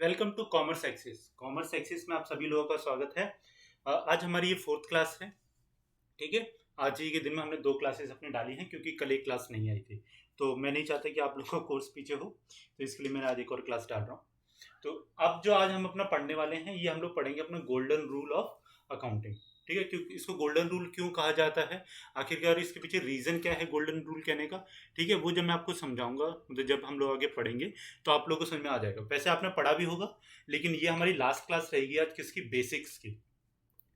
Welcome to commerce axis. Commerce axis में आप सभी लोगों का स्वागत है। आज हमारी ये फोर्थ क्लास है। ठीक है। आज ही के दिन में हमने 2 क्लासेस अपने डाली हैं क्योंकि कल एक क्लास नहीं आई थी। तो मैं नहीं चाहता कि आप लोगों का कोर्स पीछे हो, तो इसके लिए मैं आज एक और क्लास डाल रहा हूँ। तो अब जो आज हम अपना पढ़ने वाले हैं, ये हम लोग पढ़ेंगे अपना गोल्डन रूल ऑफ अकाउंटिंग। ठीक है, क्योंकि इसको गोल्डन रूल क्यों कहा जाता है, आखिरकार इसके पीछे रीजन क्या है गोल्डन रूल कहने का। ठीक है, वो जब मैं आपको समझाऊंगा, मतलब जब हम लोग आगे पढ़ेंगे तो आप लोगों को समझ में आ जाएगा। वैसे आपने पढ़ा भी होगा, लेकिन ये हमारी लास्ट क्लास रहेगी आज किसकी, बेसिक्स की।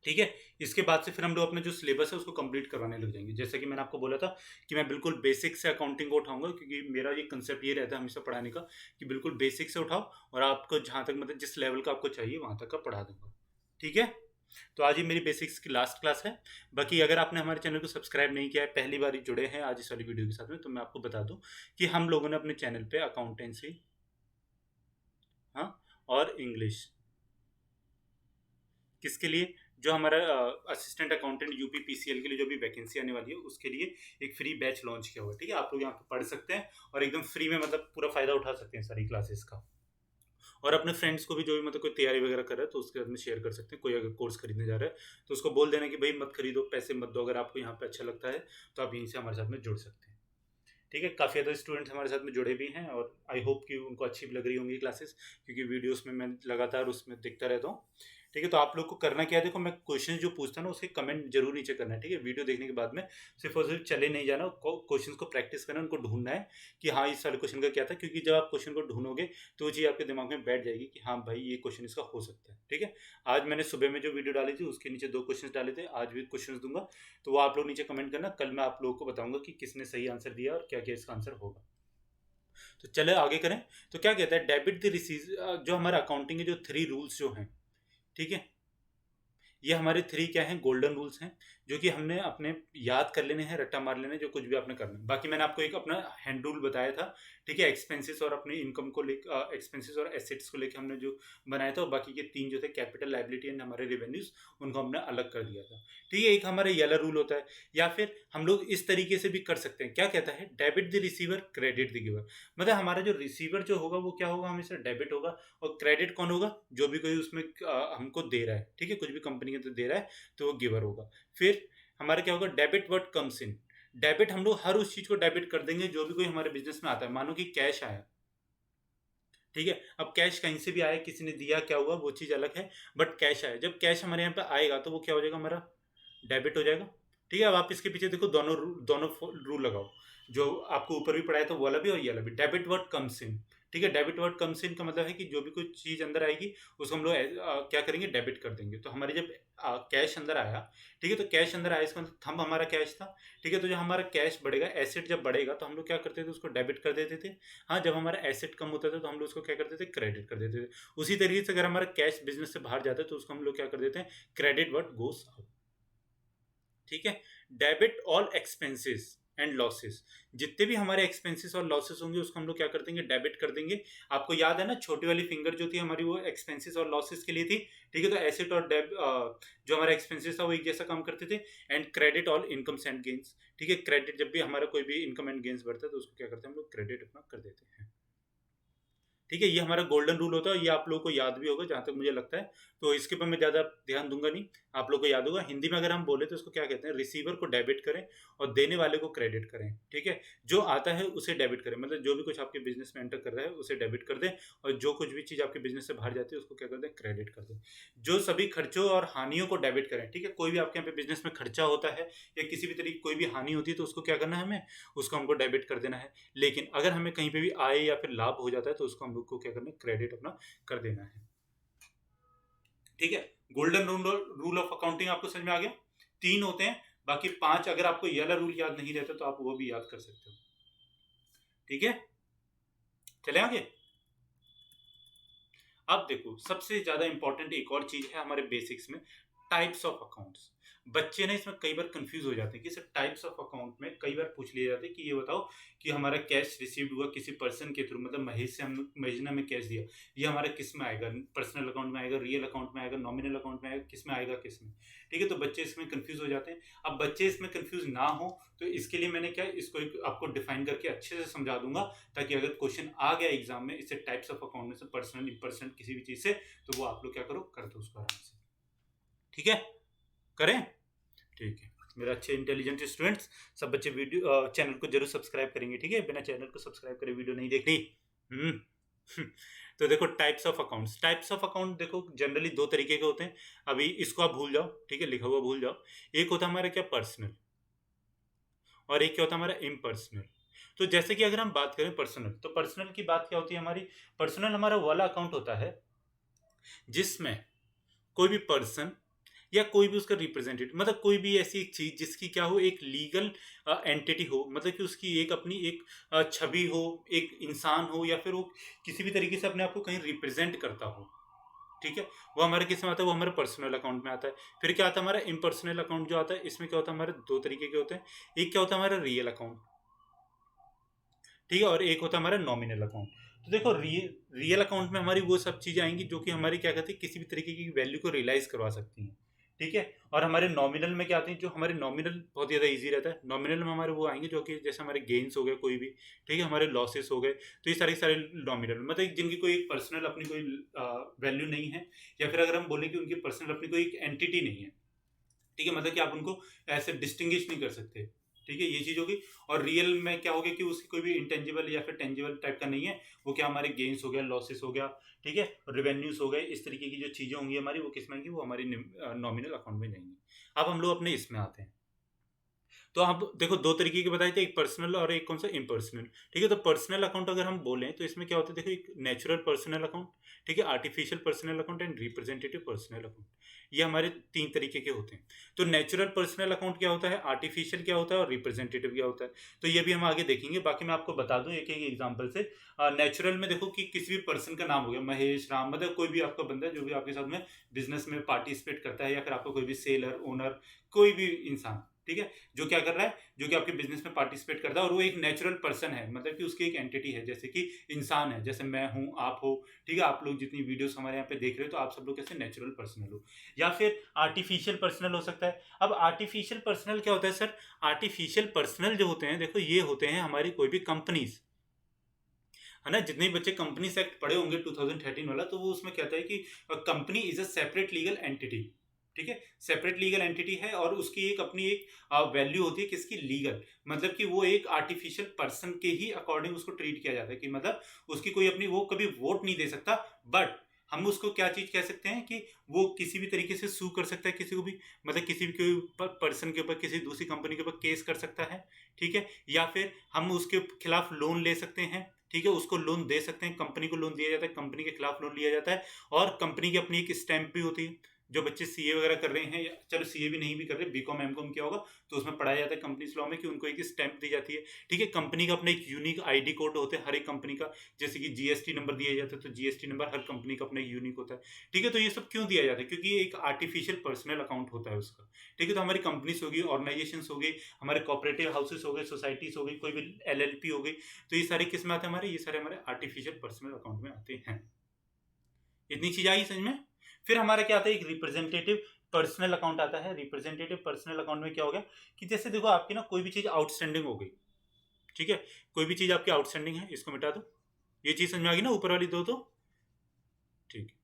ठीक है। इसके बाद से फिर हम लोग अपने जो सिलेबस है उसको कंप्लीट करवाने लग जाएंगे। जैसे कि मैंने आपको बोला था कि मैं बिल्कुल बेसिक से अकाउंटिंग को उठाऊंगा, क्योंकि मेरा ये कंसेप्ट ये रहता है हमेशा पढ़ाने का कि बिल्कुल बेसिक से उठाओ और आपको जहां तक मतलब जिस लेवल का आपको चाहिए वहां तक का पढ़ा दूंगा। ठीक है। तो आज ये मेरी बेसिक्स की लास्ट क्लास है। बाकी अगर आपने हमारे चैनल को सब्सक्राइब नहीं किया है, पहली बार ही जुड़े हैं आज इस वाली वीडियो के साथ में, तो मैं आपको बता दूं कि हम लोगों ने अपने चैनल पे अकाउंटेंसी, हाँ, और इंग्लिश, किसके लिए, जो हमारा असिस्टेंट अकाउंटेंट यूपीपीसीएल के लिए जो भी वैकेंसी आने वाली है उसके लिए एक फ्री बैच लॉन्च किया हुआ है। ठीक है, आप लोग यहाँ पे पढ़ सकते हैं और एकदम फ्री में मतलब पूरा फायदा उठा सकते हैं सारी क्लासेस का। और अपने फ्रेंड्स को भी जो भी मतलब कोई तैयारी वगैरह कर रहा है तो उसके साथ में शेयर कर सकते हैं। कोई अगर कोर्स खरीदने जा रहा है तो उसको बोल देना कि भाई मत खरीदो, पैसे मत दो, अगर आपको यहाँ पे अच्छा लगता है तो आप यहीं से हमारे साथ में जुड़ सकते हैं। ठीक है, काफ़ी ज़्यादा स्टूडेंट्स हमारे साथ में जुड़े भी हैं और आई होप कि उनको अच्छी भी लग रही होंगी क्लासेस, क्योंकि वीडियोस में मैं लगातार उसमें देखता रहता हूँ। ठीक है, तो आप लोग को करना क्या है, देखो मैं क्वेश्चन जो पूछता हूँ ना उसके कमेंट जरूर नीचे करना है। ठीक है, वीडियो देखने के बाद में सिर्फ और सिर्फ चले नहीं जाना, क्वेश्चन को प्रैक्टिस करना, उनको ढूंढना है कि हाँ इस वाले क्वेश्चन का क्या था, क्योंकि जब आप क्वेश्चन को ढूंढोगे तो वो चीज़ आपके दिमाग में बैठ जाएगी कि हाँ भाई ये क्वेश्चन इसका हो सकता है। ठीक है, आज मैंने सुबह में जो वीडियो डाली थी उसके नीचे 2 क्वेश्चन डाले थे, आज भी क्वेश्चन दूंगा, तो वो आप लोग नीचे कमेंट करना। कल मैं आप लोगों को बताऊंगा कि किसने सही आंसर दिया और क्या क्या इसका आंसर होगा। तो चले आगे करें। तो क्या कहता है, डेबिट द रिसीव, जो हमारा अकाउंटिंग के जो 3 रूल्स जो हैं, ठीक है, ये हमारे 3 क्या हैं, गोल्डन रूल्स हैं, जो कि हमने अपने याद कर लेने हैं, रट्टा मार लेना है, जो कुछ भी आपने करना है। बाकी मैंने आपको एक अपना हैंड रूल बताया था। ठीक है, एक्सपेंसेस और अपनी इनकम को लेकर, एक्सपेंसेस और एसेट्स को लेकर हमने जो बनाया था, और बाकी के 3 जो थे, कैपिटल, लायबिलिटी एंड हमारे रेवेन्यूज, उनको हमने अलग कर दिया था। ठीक है, एक हमारा येलो रूल होता है, या फिर हम लोग इस तरीके से भी कर सकते हैं। क्या कहता है, debit the receiver, credit the giver. मतलब हमारा जो रिसीवर जो होगा वो क्या होगा, हमेशा डेबिट होगा, और क्रेडिट कौन होगा, जो भी कोई उसमें हमको दे रहा है। ठीक है, कुछ भी कंपनी के तो दे रहा है तो वो गिवर होगा। फिर हमारा क्या होगा, debit word comes in. Debit हम लोग हर उस चीज को डेबिट कर देंगे जो भी कोई हमारे बिजनेस में आता है। मानो कि कैश आया, ठीक है, अब कैश कहीं से भी आया, किसी ने दिया, क्या हुआ वो चीज अलग है, बट कैश आया, जब कैश हमारे यहाँ पे आएगा तो वो क्या हो जाएगा, हमारा डेबिट हो जाएगा। ठीक है, अब आप इसके पीछे देखो, दोनों रूल लगाओ, जो आपको ऊपर भी पढ़ाया था वो वाला भी और ये वाला भी। डेबिट वर्ड कम्स इन, ठीक है, डेबिट वर्ड कम्स इन का मतलब है कि जो भी कोई चीज अंदर आएगी उसको हम लोग क्या करेंगे, डेबिट कर देंगे। तो हमारी जब कैश अंदर आया, ठीक है, तो कैश अंदर आया इसका मतलब थंब हमारा कैश था। ठीक है, तो जब हमारा कैश बढ़ेगा, एसेट जब बढ़ेगा तो हम लोग क्या करते थे, उसको डेबिट कर देते थे। हाँ, जब हमारा एसेट कम होता था तो हम लोग उसको क्या करते थे, क्रेडिट कर देते थे। उसी तरीके से अगर हमारा कैश बिजनेस से बाहर जाता है तो उसको हम लोग क्या कर देते हैं, क्रेडिट वर्ड गोस आउट। ठीक है, debit all expenses and losses, जितने भी हमारे एक्सपेंसेस और लॉसेस होंगे उसको हम लोग क्या कर देंगे, डेबिट कर देंगे। आपको याद है ना, छोटी वाली फिंगर जो थी हमारी वो एक्सपेंसेस और लॉसेस के लिए थी। ठीक है, तो एसेट और जो हमारा एक्सपेंसेस था वो एक जैसा काम करते थे। And credit all incomes and gains. ठीक है, क्रेडिट जब भी हमारा कोई भी इनकम एंड गेन्स बढ़ता है तो उसको क्या करते हैं हम लोग, क्रेडिट अपना कर देते हैं। ठीक है, ये हमारा गोल्डन रूल होता है, ये आप लोगों को याद भी होगा जहां तक मुझे लगता है। तो इसके ऊपर मैं ज्यादा ध्यान दूंगा नहीं, आप लोगों को याद होगा। हिंदी में अगर हम बोले तो इसको क्या कहते हैं, रिसीवर को डेबिट करें और देने वाले को क्रेडिट करें। ठीक है, जो आता है उसे डेबिट करें, मतलब जो भी कुछ आपके बिजनेस में एंटर कर रहा है उसे डेबिट कर दें, और जो कुछ भी चीज आपके बिजनेस से बाहर जाती है उसको क्या कर दें, क्रेडिट कर दें। जो सभी खर्चों और हानियों को डेबिट करें। ठीक है, कोई भी आपके यहाँ पे बिजनेस में खर्चा होता है या किसी भी तरीके कोई भी हानि होती है तो उसको क्या करना है, हमें उसको हमको डेबिट कर देना है। लेकिन अगर हमें कहीं पे भी आय या फिर लाभ हो जाता है तो उसको हम लोग को क्या करना है, क्रेडिट अपना कर देना है। ठीक है, गोल्डन रूल ऑफ अकाउंटिंग आपको समझ में आ गया। 3 होते हैं, बाकी 5 अगर आपको ये वाला रूल याद नहीं रहता तो आप वो भी याद कर सकते हो। ठीक है, चले आगे। अब देखो, सबसे ज्यादा इंपॉर्टेंट एक और चीज है हमारे बेसिक्स में, टाइप्स ऑफ अकाउंट्स। बच्चे ना इसमें कई बार कंफ्यूज हो जाते हैं कि सर टाइप्स ऑफ अकाउंट में कई बार पूछ लिया जाता है कि ये बताओ कि हमारा कैश रिसीव्ड हुआ किसी पर्सन के थ्रू, मतलब महेश ने हमें कैश दिया, ये हमारा किस में आएगा, पर्सनल अकाउंट में आएगा, रियल अकाउंट में आएगा, नॉमिनल अकाउंट में आएगा, किस में आएगा, किस में। ठीक है, तो बच्चे इसमें कंफ्यूज हो जाते हैं। अब बच्चे इसमें कंफ्यूज ना हो तो इसके लिए मैंने क्या इसको एक आपको डिफाइन करके अच्छे से समझा दूंगा, ताकि अगर क्वेश्चन आ गया एग्जाम में इससे टाइप्स ऑफ अकाउंट में से पर्सनल इम्पर्सनल किसी भी चीज से, तो वो आप लोग क्या करो, कर दो उसको आराम से। ठीक है, करें। ठीक है मेरे अच्छे इंटेलिजेंट स्टूडेंट्स, सब बच्चे वीडियो चैनल को जरूर सब्सक्राइब करेंगे। ठीक है, बिना चैनल को सब्सक्राइब करे वीडियो नहीं देखनी। तो देखो types of accounts, types of account देखो जनरली दो तरीके के होते हैं। अभी इसको आप भूल जाओ, ठीक है, लिखा हुआ भूल जाओ। एक होता है हमारा क्या, पर्सनल, और एक क्या होता है हमारा इम्पर्सनल। तो जैसे कि अगर हम बात करें पर्सनल, तो पर्सनल की बात क्या होती है हमारी, पर्सनल हमारा वाला अकाउंट होता है जिसमें कोई भी पर्सन या कोई भी उसका रिप्रेजेंटेटिव, मतलब कोई भी ऐसी एक चीज जिसकी क्या हो, एक लीगल एंटिटी हो, मतलब कि उसकी एक अपनी एक छवि हो, एक इंसान हो, या फिर वो किसी भी तरीके से अपने आप को कहीं रिप्रेजेंट करता हो। ठीक है, वो हमारे किस में आता है, वो हमारे पर्सनल अकाउंट में आता है। फिर क्या आता है हमारा इम्पर्सनल अकाउंट जो आता है, इसमें क्या होता है हमारे दो तरीके के होते हैं। एक क्या होता है हमारा रियल अकाउंट, ठीक है, और एक होता है हमारा नॉमिनल अकाउंट। तो देखो रियल अकाउंट में हमारी वो सब चीजें आएंगी जो कि हमारी क्या कहते हैं, किसी भी तरीके की वैल्यू को रियलाइज करवा सकती हैं। ठीक है, और हमारे नॉमिनल में क्या आते हैं, जो हमारे नॉमिनल बहुत ज़्यादा इजी रहता है। नॉमिनल में हमारे वो आएंगे जो कि जैसे हमारे गेन्स हो गए कोई भी, ठीक है, हमारे लॉसेस हो गए, तो ये सारे नॉमिनल, मतलब जिनकी कोई पर्सनल अपनी कोई वैल्यू नहीं है, या फिर अगर हम बोलें कि उनकी पर्सनल अपनी कोई एक एंटिटी नहीं है। ठीक है, मतलब कि आप उनको ऐसे डिस्टिंग्विश नहीं कर सकते। ठीक है, ये चीज होगी। और रियल में क्या हो गया कि उसकी कोई भी इंटेंजिबल या फिर टेंजिबल टाइप का नहीं है, वो क्या हमारे गेन्स हो गया, लॉसेस हो गया, ठीक है, रेवेन्यूज हो गए, इस तरीके की जो चीजें होंगी हमारी, वो किस में आएंगी, वो हमारी नॉमिनल अकाउंट में जाएंगी। अब हम लोग अपने इसमें आते हैं। तो आप देखो दो तरीके के बताए थे, एक पर्सनल और एक कौन सा, इम्पर्सनल। ठीक है, तो पर्सनल अकाउंट अगर हम बोलें तो इसमें क्या होता है, देखो एक नेचुरल पर्सनल अकाउंट, ठीक है, artificial personal account and representative personal account. ये हमारे तीन तरीके के होते हैं। तो नेचुरल पर्सनल अकाउंट क्या होता है, आर्टिफिशियल क्या होता है, और रिप्रेजेंटेटिव क्या होता है, तो ये भी हम आगे देखेंगे। बाकी मैं आपको बता दूं एक एक एग्जांपल से। नेचुरल में देखो कि किसी भी पर्सन का नाम हो गया, महेश, राम, मतलब कोई भी आपका बंदा जो भी आपके साथ में बिजनेस में पार्टिसिपेट करता है, या फिर आपका कोई भी सेलर, ओनर, कोई भी इंसान, ठीक है, जो क्या कर रहा है, जो कि आपके बिजनेस में पार्टिसिपेट करता है, और वो एक नेचुरल पर्सन है, मतलब कि उसकी एक एंटिटी है, जैसे कि इंसान है, जैसे मैं हूं, आप हो। ठीक है, आप लोग जितनी वीडियोस हमारे यहाँ पे देख रहे हो, तो आप सब लोग कैसे नेचुरल पर्सनल हो। या फिर आर्टिफिशियल पर्सनल हो सकता है। अब आर्टिफिशियल पर्सनल क्या होता है सर, आर्टिफिशियल पर्सनल जो होते हैं, देखो ये होते हैं हमारी कोई भी कंपनीज, है ना, जितने बच्चे कंपनी एक्ट पढ़े होंगे 2013 वाला, तो वो उसमें कहता है कि company is a separate legal entity. ठीक है, सेपरेट लीगल एंटिटी है, और उसकी एक अपनी एक वैल्यू होती है किसकी, लीगल, मतलब कि वो एक आर्टिफिशियल पर्सन के ही अकॉर्डिंग उसको ट्रीट किया जाता है, कि मतलब उसकी कोई अपनी, वो कभी वोट नहीं दे सकता, बट हम उसको क्या चीज कह सकते हैं कि वो किसी भी तरीके से सू कर सकता है किसी को भी, मतलब किसी भी कोई पर्सन के ऊपर, किसी दूसरी कंपनी के ऊपर केस कर सकता है। ठीक है, या फिर हम उसके खिलाफ लोन ले सकते हैं। ठीक है, उसको लोन दे सकते हैं, कंपनी को लोन दिया जाता है, कंपनी के खिलाफ लोन लिया जाता है, और कंपनी की अपनी एक स्टैंप भी होती है। जो बच्चे सीए वगैरह कर रहे हैं, या चलो सीए भी नहीं भी कर रहे, बीकॉम एमकॉम किया होगा, तो उसमें पढ़ाया जाता है कंपनी लॉ में, कि उनको एक स्टैंप दी जाती है। ठीक है, कंपनी का अपना एक यूनिक आईडी कोड होता है हर एक कंपनी का, जैसे कि जीएसटी नंबर दिया जाता है, तो जीएसटी नंबर हर कंपनी का अपना एक यूनिक होता है। ठीक है, तो ये सब क्यों दिया जाता है, क्योंकि ये एक आर्टिफिशियल पर्सनल अकाउंट होता है उसका। ठीक है, तो हमारी कंपनीज होगी, ऑर्गेनाइजेशन हो गई, हमारे कॉपरेटिव हाउसेस हो गए, सोसाइटीज हो गई, कोई भी एलएलपी हो गई, तो ये सारे किस में आते हैं हमारे, ये सारे हमारे आर्टिफिशियल पर्सनल अकाउंट में आते हैं। इतनी चीज आई समझ में। फिर हमारा क्या आता है, एक रिप्रेजेंटेटिव पर्सनल अकाउंट आता है। रिप्रेजेंटेटिव पर्सनल अकाउंट में क्या हो गया कि जैसे देखो आपकी ना कोई भी चीज आउटस्टैंडिंग हो गई, ठीक है, कोई भी चीज आपकी आउटस्टैंडिंग है, इसको मिटा दो, ये चीज समझ में आ गई ना, ऊपर वाली दो तो ठीक है।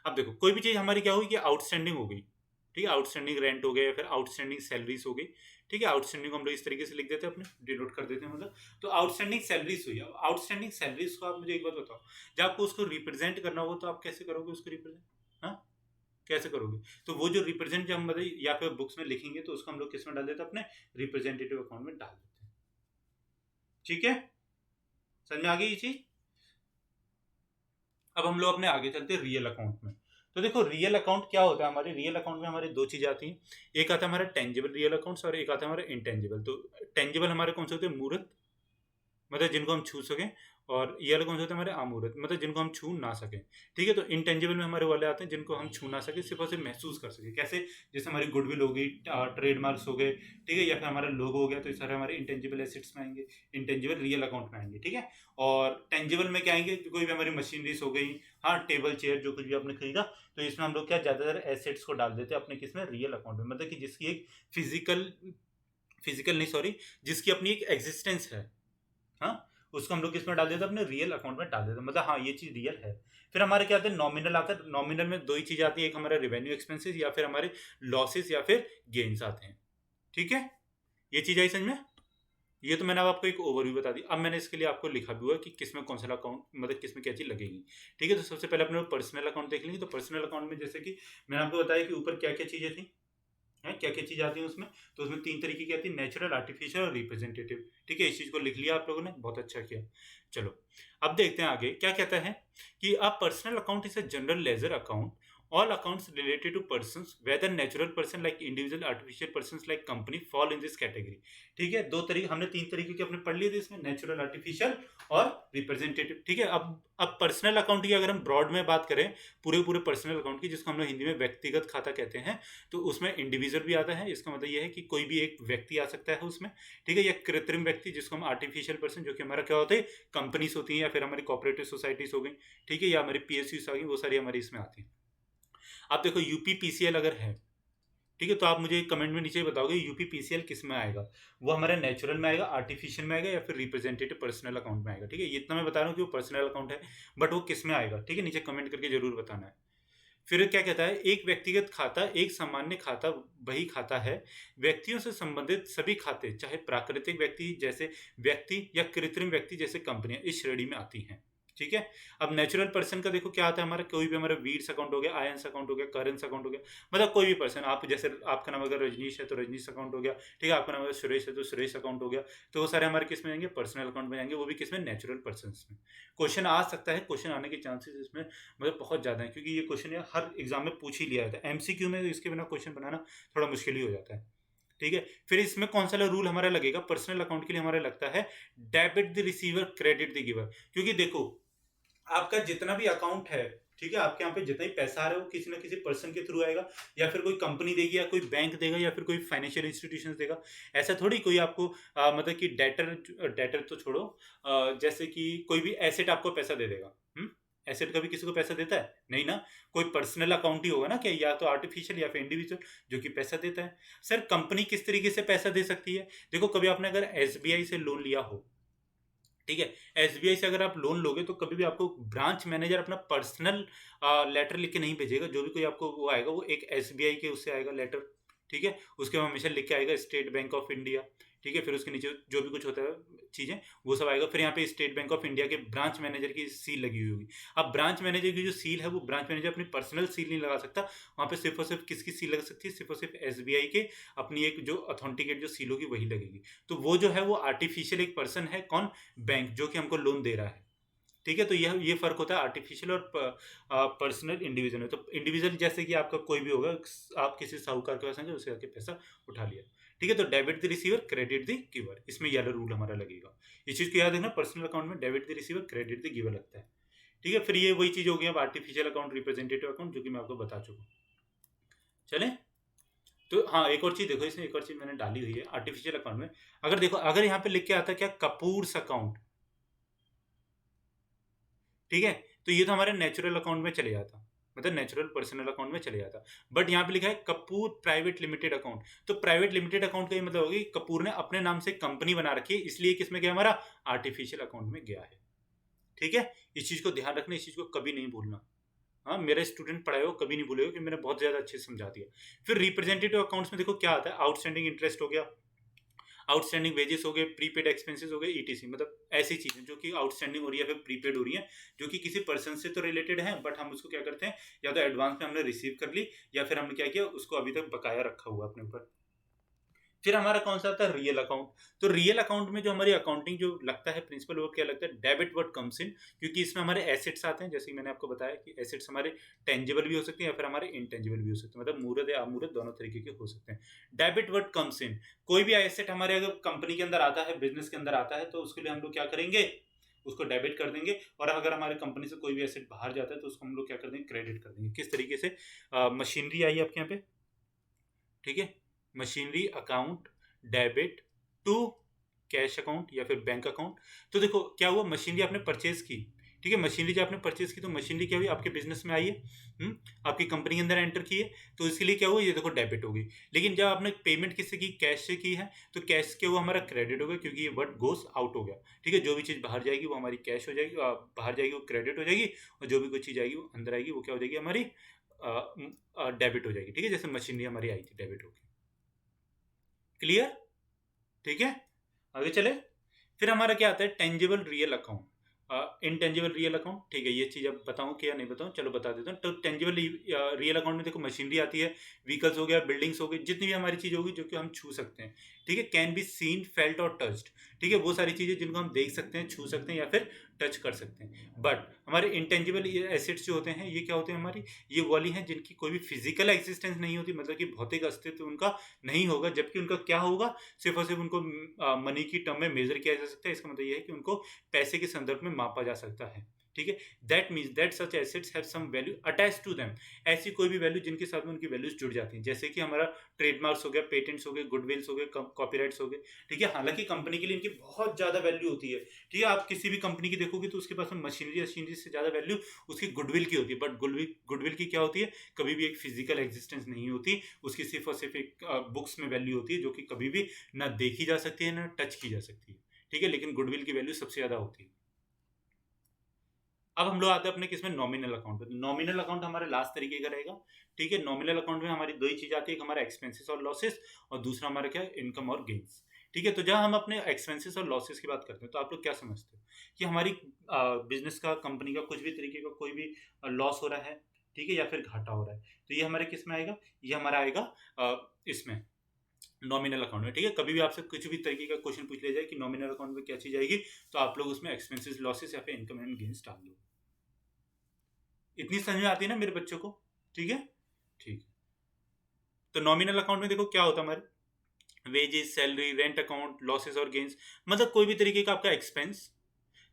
अब देखो कोई भी चीज हमारी क्या हुई कि आउटस्टैंडिंग हो गई, ठीक है, आउटस्टैंडिंग रेंट हो गया, या फिर आउटस्टैंडिंग सैलरीज हो गई। ठीक है, आउटस्टैंडिंग को हम लोग इस तरीके से लिख देते हैं, अपने डिनोट कर देते हैं, मतलब तो आउटस्टैंडिंग सैलरीज हुई। अब आउटस्टैंडिंग सैलरीज को आप मुझे एक बात बताओ, जब आपको उसको रिप्रेजेंट करना हो तो आप कैसे करोगे उसको रिप्रेजेंट, हाँ कैसे करोगे, तो वो जो रिप्रेजेंट जब हम मतलब या फिर बुक्स में लिखेंगे, तो उसको हम लोग किस में डाल देते हैं, अपने रिप्रेजेंटेटिव अकाउंट में डाल देते हैं। ठीक है, समझ में आ गई ये चीज। अब हम लोग अपने आगे चलते हैं रियल अकाउंट में। तो देखो रियल अकाउंट क्या होता है, हमारे रियल अकाउंट में हमारे दो चीजें आती हैं। एक आता है हमारा टेंजिबल रियल अकाउंट्स, और एक आता है हमारा इंटेंजिबल। तो टेंजिबल हमारे कौन से होते हैं, मूर्त, मतलब जिनको हम छू सकें, और ये वाले कौन से होते हैं हमारे अमूर्त, मतलब जिनको हम छू ना सकें। ठीक है, तो इंटेंजिबल में हमारे वाले आते हैं जिनको हम छू ना सके, सिर्फ और सिर्फ महसूस कर सके। कैसे? जैसे हमारी गुडविल हो गई, ट्रेडमार्क्स हो गए, ठीक है, या फिर हमारा लोगो हो गया, तो ये सारे हमारे इंटेंजिबल एसेट्स में आएंगे, इंटेंजिबल रियल अकाउंट में आएंगे। ठीक है, और टेंजिबल में क्या आएंगे? कोई भी हमारी मशीनरीज हो गई, हाँ, टेबल चेयर, जो कुछ भी आपने खरीदा, तो इसमें हम लोग क्या ज्यादातर एसेट्स को डाल देते हैं अपने किस में, रियल अकाउंट में, मतलब कि जिसकी एक फिजिकल नहीं, सॉरी, जिसकी अपनी एक एग्जिस्टेंस है, हाँ, उसको हम लोग किस में डाल देते हैं? अपने रियल अकाउंट में डाल देते हैं, मतलब हाँ, ये चीज रियल है। फिर हमारे क्या आते हैं? नॉमिनल आता है। नॉमिनल में दो ही चीज आती है, एक हमारा रेवेन्यू एक्सपेंसेस या फिर हमारे लॉसेस या फिर गेन्स आते हैं। ठीक है, ये चीज आई समझ में? ये तो मैंने अब आपको एक ओवरव्यू बता दी। अब मैंने इसके लिए आपको लिखा भी हुआ है कि किसमें कौन सा अकाउंट, मतलब किसमें क्या चीज लगेगी। ठीक है, तो सबसे पहले अपने पर्सनल अकाउंट देख लेंगे। तो पर्सनल अकाउंट में जैसे कि मैंने आपको बताया कि ऊपर क्या क्या चीजें थी, है क्या क्या चीज आती है उसमें। तो उसमें तीन तरीके की आती है, नेचुरल, आर्टिफिशियल और रिप्रेजेंटेटिव। ठीक है, इस चीज को लिख लिया आप लोगों ने, बहुत अच्छा किया। चलो, अब देखते हैं आगे क्या कहता है कि a personal account is a general ledger account, all accounts related to persons whether natural person like individual, artificial persons like company fall in this category। ठीक है, दो तरीके हमने, तीन तरीके के अपने पढ़ लिए थे इसमें, नेचुरल, आर्टिफिशियल और रिप्रेजेंटेटिव। ठीक है, अब पर्सनल अकाउंट की अगर हम ब्रॉड में बात करें, पूरे पूरे पर्सनल अकाउंट की, जिसको हम लोग हिंदी में व्यक्तिगत खाता कहते हैं, तो उसमें इंडिविजुअल भी आता है। इसका मतलब यह है कि कोई भी एक व्यक्ति आ सकता है उसमें। ठीक है, या कृत्रिम व्यक्ति, जिसको हम आर्टिफिशियल पर्सन, जो कि हमारा क्या होता है, कंपनीज होती हैं या फिर हमारी कोऑपरेटिव सोसाइटीज हो गई, ठीक है, या हमारी पीएसयूज आ गई, वो सारी हमारी इसमें आती हैं। आप देखो, यूपीपीसीएल अगर है, ठीक है, तो आप मुझे कमेंट में नीचे बताओगे यूपीपीसीएल किस में आएगा। वो हमारे नेचुरल में आएगा, आर्टिफिशियल में आएगा, या फिर रिप्रेजेंटेटिव पर्सनल अकाउंट में आएगा। ठीक है, ये इतना मैं बता रहा हूँ कि वो पर्सनल अकाउंट है, बट वो किस में आएगा, ठीक है, नीचे कमेंट करके जरूर बताना है। फिर क्या कहता है? एक व्यक्तिगत खाता एक सामान्य खाता वही खाता है, व्यक्तियों से संबंधित सभी खाते, चाहे प्राकृतिक व्यक्ति जैसे व्यक्ति या कृत्रिम व्यक्ति जैसे कंपनियां, इस श्रेणी में आती हैं। ठीक है, अब नेचुरल पर्सन का देखो क्या आता है हमारा, कोई भी हमारा वीड्स अकाउंट हो गया, आयंस अकाउंट हो गया, करेंस अकाउंट हो गया, मतलब कोई भी पर्सन, आप जैसे आपका नाम अगर रजनीश है तो रजनीश अकाउंट हो गया, ठीक है, आपका नाम अगर सुरेश है तो सुरेश अकाउंट हो गया। तो वो सारे हमारे किस में जाएंगे? पर्सनल अकाउंट में जाएंगे, वो भी किस में? नेचुरल पर्सन में। क्वेश्चन आ सकता है, क्वेश्चन आने के चांसेस इसमें मतलब बहुत ज़्यादा है, क्योंकि ये क्वेश्चन यार हर एग्जाम में पूछ ही लिया जाता है। एमसीक्यू में इसके बिना क्वेश्चन बनाना थोड़ा मुश्किल ही हो जाता है। ठीक है, फिर इसमें कौन सा रूल हमारा लगेगा पर्सनल अकाउंट के लिए? हमारा लगता है debit the receiver, credit the giver. क्योंकि देखो, आपका जितना भी अकाउंट है, ठीक है, आपके यहाँ पे जितना ही पैसा आ रहा है वो किसी ना किसी पर्सन के थ्रू आएगा, या फिर कोई कंपनी देगी, या कोई बैंक देगा, या फिर कोई फाइनेंशियल इंस्टीट्यूशन देगा। ऐसा थोड़ी कोई आपको मतलब कि डेटर तो छोड़ो, जैसे कि कोई भी एसेट आपको पैसा दे देगा। एसेट कभी किसी को पैसा देता है? नहीं ना। कोई पर्सनल अकाउंट ही होगा ना, क्या या तो आर्टिफिशियल या फिर इंडिविजुअल, जो कि पैसा देता है। सर, कंपनी किस तरीके से पैसा दे सकती है? देखो, कभी आपने अगर एसबीआई से लोन लिया हो, ठीक है, एसबीआई से अगर आप लोन लोगे तो कभी भी आपको ब्रांच मैनेजर अपना पर्सनल लेटर लिख के नहीं भेजेगा। जो भी कोई आपको वो आएगा, वो एक एसबीआई के उससे आएगा लेटर। ठीक है, उसके बाद हमेशा लिख के आएगा स्टेट बैंक ऑफ इंडिया। ठीक है, फिर उसके नीचे जो भी कुछ होता है चीज़ें, वो सब आएगा। फिर यहाँ पे स्टेट बैंक ऑफ इंडिया के ब्रांच मैनेजर की सील लगी हुई होगी। अब ब्रांच मैनेजर की जो सील है, वो ब्रांच मैनेजर अपनी पर्सनल सील नहीं लगा सकता। वहाँ पे सिर्फ और सिर्फ किसकी सील लग सकती है? सिर्फ और सिर्फ एसबीआई के अपनी एक जो अथेंटिकेट जो सील होगी वही लगेगी। तो वो जो है वो आर्टिफिशियल एक पर्सन है। कौन? बैंक, जो कि हमको लोन दे रहा है। ठीक है, तो ये फर्क होता है आर्टिफिशियल और पर्सनल इंडिविजुअल में। तो इंडिविजुअल जैसे कि आपका कोई भी होगा, आप किसी साहूकार के पास जाएंगे, उससे आके पैसा उठा लिया। ठीक है, तो debit the receiver, credit the giver, इसमें ये रूल हमारा लगेगा। इस चीज को याद रखना, पर्सनल अकाउंट में debit the receiver, credit the giver लगता है। ठीक है, फिर ये वही चीज हो गई अब आर्टिफिशियल अकाउंट, रिप्रेजेंटेटिव अकाउंट, जो कि मैं आपको बता चुका हूँ। चले, तो हाँ, एक और चीज देखो, इसमें एक और चीज मैंने डाली हुई है आर्टिफिशियल अकाउंट में। अगर देखो, अगर यहाँ पे लिख के आता है क्या, कपूर्स अकाउंट, ठीक है, तो ये तो हमारे नेचुरल अकाउंट में चले जाता, मतलब नेचुरल पर्सनल अकाउंट में चले जाता। बट यहाँ पे लिखा है कपूर प्राइवेट लिमिटेड अकाउंट। तो प्राइवेट लिमिटेड अकाउंट का ये मतलब होगा कि कपूर ने अपने नाम से कंपनी बना रखी है, इसलिए किसमें गया? हमारा आर्टिफिशियल अकाउंट में गया है। ठीक है, इस चीज को ध्यान रखना, इस चीज को कभी नहीं भूलना। हाँ, मेरे स्टूडेंट पढ़ाए हो कभी नहीं भूलेगा कि मैंने बहुत ज्यादा अच्छे से समझा दिया। फिर रिप्रेजेंटेटिव अकाउंट्स में देखो क्या आता है, आउटस्टैंडिंग इंटरेस्ट हो गया, आउटस्टैंडिंग वेजेस हो गए, प्रीपेड एक्सपेंसेस हो गए, ईटीसी, मतलब ऐसी चीजें जो कि आउटस्टैंडिंग हो रही है, फिर प्रीपेड हो रही है, जो कि किसी पर्सन से तो रिलेटेड है, बट हम उसको क्या करते हैं, या तो एडवांस में हमने रिसीव कर ली, या फिर हमने क्या किया, उसको अभी तक बकाया रखा हुआ अपने ऊपर। फिर हमारा कौन सा आता है? Real account. तो रियल अकाउंट में जो हमारी अकाउंटिंग जो लगता है प्रिंसिपल, वो क्या लगता है? डेबिट वर्ड कम्स इन, क्योंकि इसमें हमारे एसेट्स आते हैं, जैसे कि मैंने आपको बताया कि एसेट्स हमारे टेंजिबल भी हो सकते हैं या फिर हमारे इंटेंजिबल भी हो सकते हैं, मतलब मूर्त या अमूर्त दोनों तरीके के हो सकते हैं। डेबिट वर्ड कम्स इन, कोई भी एसेट हमारे अगर कंपनी के अंदर आता है, बिजनेस के अंदर आता है, तो उसके लिए हम लोग क्या करेंगे? उसको डेबिट कर देंगे, और अगर हमारे कंपनी से कोई भी एसेट बाहर जाता है तो उसको हम लोग क्या कर देंगे, क्रेडिट कर देंगे। किस तरीके से, मशीनरी आई आपके यहाँ पे, ठीक है, machinery account debit to cash account या फिर बैंक अकाउंट। तो देखो क्या हुआ, मशीनरी आपने परचेज की, ठीक है, मशीनरी जब आपने परचेज की तो मशीनरी क्या हुई, आपके बिजनेस में आई है, आपकी कंपनी के अंदर एंटर की है, तो इसके लिए क्या हुआ, ये देखो डेबिट हो गई। लेकिन जब आपने पेमेंट किससे की, कैश से की है, तो कैश के वो हमारा क्रेडिट हो गया, क्योंकि ये वर्ड गोस आउट हो गया, ठीक है। जो भी चीज़ बाहर जाएगी वो हमारी कैश हो जाएगी, बाहर जाएगी वो क्रेडिट हो जाएगी, और जो भी कोई चीज़ आएगी वो अंदर आएगी वो क्या हो जाएगी, हमारी डेबिट हो जाएगी, ठीक है। जैसे मशीनरी हमारी आई थी, डेबिट हो गई। क्लियर, ठीक है, आगे चले। फिर हमारा क्या आता है, tangible real account, intangible real account, ठीक है। ये चीज़ अब बताऊं क्या नहीं बताऊं, चलो बता देता हूँ। तो टेंजिबल रियल अकाउंट में देखो मशीनरी आती है, व्हीकल्स हो गया, बिल्डिंग्स हो गई, जितनी भी हमारी चीज़ होगी जो कि हम छू सकते हैं, ठीक है। कैन बी सीन, फेल्ट और टच्ड, ठीक है, वो सारी चीज़ें जिनको हम देख सकते हैं, छू सकते हैं या फिर टच कर सकते हैं। बट हमारे इंटेंजिबल एसेट्स जो होते हैं, ये क्या होते हैं हमारी, ये वाली हैं जिनकी कोई भी फिजिकल एग्जिस्टेंस नहीं होती, मतलब कि भौतिक अस्तित्व उनका नहीं होगा, जबकि उनका क्या होगा, सिर्फ और सिर्फ उनको मनी की टर्म में मेजर किया जा सकता है। इसका मतलब ये है कि उनको पैसे के संदर्भ में मापा जा सकता है, ठीक है। That means that such assets have some value attach to them, ऐसी कोई भी वैल्यू जिनके साथ में उनकी वैल्यूज जुड़ जाती हैं, जैसे कि हमारा ट्रेडमार्क्स हो गया, पेटेंट्स हो गए, गुडविल्स हो गए, कॉपीराइट्स हो गए, ठीक है। हालांकि कंपनी के लिए इनकी बहुत ज्यादा वैल्यू होती है, ठीक है। आप किसी भी कंपनी की देखोगे तो उसके पास में मशीनरी से ज्यादा वैल्यू उसकी गुडविल की होती है, बट गुडविल की क्या होती है, कभी भी एक फिजिकल एग्जिस्टेंस नहीं होती उसकी, सिर्फ और सिर्फ एक बुक्स में वैल्यू होती है, जो कि कभी भी ना देखी जा सकती है ना टच की जा सकती है, ठीक है। लेकिन गुडविल की वैल्यू सबसे ज्यादा होती है। अब हम लोग आते हैं अपने किसमें, नॉमिनल अकाउंट पे। नॉमिनल अकाउंट हमारे लास्ट तरीके का रहेगा, ठीक है। नॉमिनल अकाउंट में हमारी दो ही चीज आती है, एक हमारा एक्सपेंसेस और लॉसेस, और दूसरा हमारा क्या है, इनकम और गेन्स, ठीक है। तो जब हम अपने एक्सपेंसेस और लॉसेस की बात करते हैं तो आप लोग क्या समझते हो कि हमारी बिजनेस का, कंपनी का कुछ भी तरीके का कोई भी लॉस हो रहा है, ठीक है, या फिर घाटा हो रहा है, तो ये हमारे किस में आएगा, ये हमारा आएगा इसमें नॉमिनल अकाउंट में, ठीक है। कभी भी आपसे कुछ भी तरीके का क्वेश्चन पूछ लिया जाए कि नॉमिनल अकाउंट में क्या चीज आएगी, तो आप लोग उसमें एक्सपेंसेस लॉसेस या फिर इनकम एंड गेन्स डाल दो। इतनी समझ में आती है ना मेरे बच्चों को, ठीक है, ठीक है। तो नॉमिनल अकाउंट में देखो क्या होता है हमारे, wages, salary, rent account, losses और गेन्स, मतलब कोई भी तरीके का आपका एक्सपेंस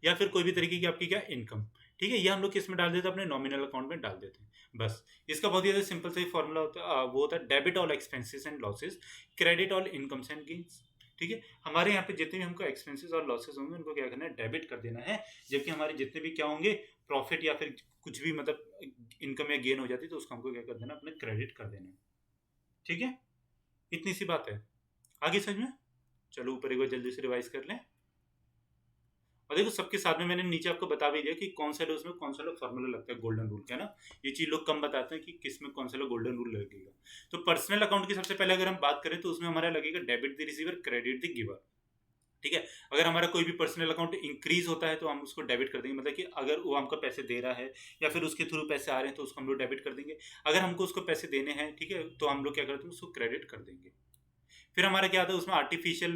या फिर कोई भी तरीके की आपकी क्या इनकम, ठीक है, ये हम लोग किस में डाल देते हैं, अपने नॉमिनल अकाउंट में डाल देते हैं। बस इसका बहुत ही ज्यादा सिंपल सा ही फॉर्मूला होता है, वो होता है debit all expenses and losses, credit all incomes and gains, ठीक है। हमारे यहाँ पे जितने भी हमको एक्सपेंसेस और लॉसेस होंगे उनको क्या करना है, डेबिट कर देना है, जबकि हमारे जितने भी क्या होंगे, प्रॉफिट या फिर कुछ भी मतलब इनकम या गेन हो जाती है तो उसको हमको क्या कर देना, अपने क्रेडिट कर देना है, ठीक है। इतनी सी बात है, आगे समझ में। चलो ऊपर एक बार जल्दी से रिवाइज कर लें। और देखो सबके साथ में मैंने नीचे आपको बता भी दिया कि कौन सा उसमें कौन सा फॉर्मूला लगता है, गोल्डन रूल का ना, ये चीज लोग कम बताते हैं कि किस में कौन सा गोल्डन रूल लगेगा। तो पर्सनल अकाउंट की सबसे पहले अगर हम बात करें तो उसमें हमारा लगेगा debit the receiver, credit the giver, ठीक है। अगर हमारा कोई भी पर्सनल अकाउंट इंक्रीज होता है तो हम उसको डेबिट कर देंगे, मतलब कि अगर वो हमको पैसे दे रहा है या फिर उसके थ्रू पैसे आ रहे हैं तो उसको हम लोग डेबिट कर देंगे। अगर हमको उसको पैसे देने हैं, ठीक है, तो हम लोग क्या करते हैं, उसको क्रेडिट कर देंगे। फिर हमारा क्या आता है उसमें, आर्टिफिशियल,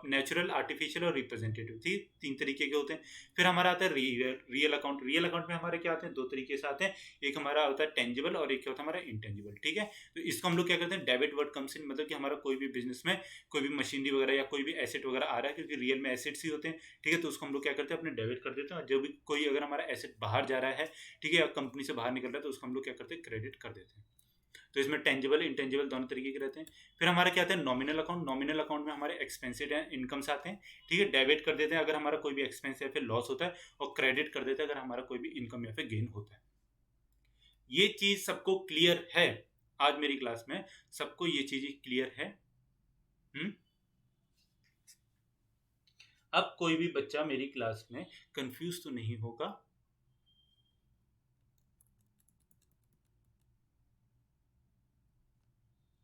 नेचुरल, आर्टिफिशियल और रिप्रेजेंटेटिव, थी तीन तरीके के होते हैं। फिर हमारा आता है रियल अकाउंट। रियल अकाउंट में हमारे क्या आते हैं, दो तरीके से आते हैं, एक हमारा होता है टेंजिबल और एक होता है हमारा इंटेंजिबल, ठीक है। तो इसको हम लोग क्या करते हैं, डेबिट वर्ड कम्स इन, मतलब कि हमारा कोई भी बिजनेस में कोई भी मशीनरी वगैरह या कोई भी एसेट वगैरह आ रहा है, क्योंकि रियल में एसेट्स ही होते हैं, ठीक है, तो उसको हम लोग क्या करते हैं, अपने डेबिट कर देते हैं। और जो भी कोई अगर हमारा एसेट बाहर जा रहा है, ठीक है, या कंपनी से बाहर निकल रहा है, तो उसको हम लोग क्या करते हैं, क्रेडिट कर देते हैं। तो इसमें टेंजिबल इंटेंजिबल दोनों तरीके के रहते हैं। फिर हमारा क्या आता है, नॉमिनल अकाउंट। नॉमिनल अकाउंट में हमारे एक्सपेंसेड हैं, इनकम्स आते हैं, ठीक है, डेबिट कर देते हैं अगर हमारा कोई भी एक्सपेंस या फिर लॉस होता है, और क्रेडिट कर देते हैं अगर हमारा कोई भी इनकम या फिर गेन होता है। ये चीज सबको क्लियर है, आज मेरी क्लास में सबको ये चीज क्लियर है। अब कोई भी बच्चा मेरी क्लास में कंफ्यूज तो नहीं होगा।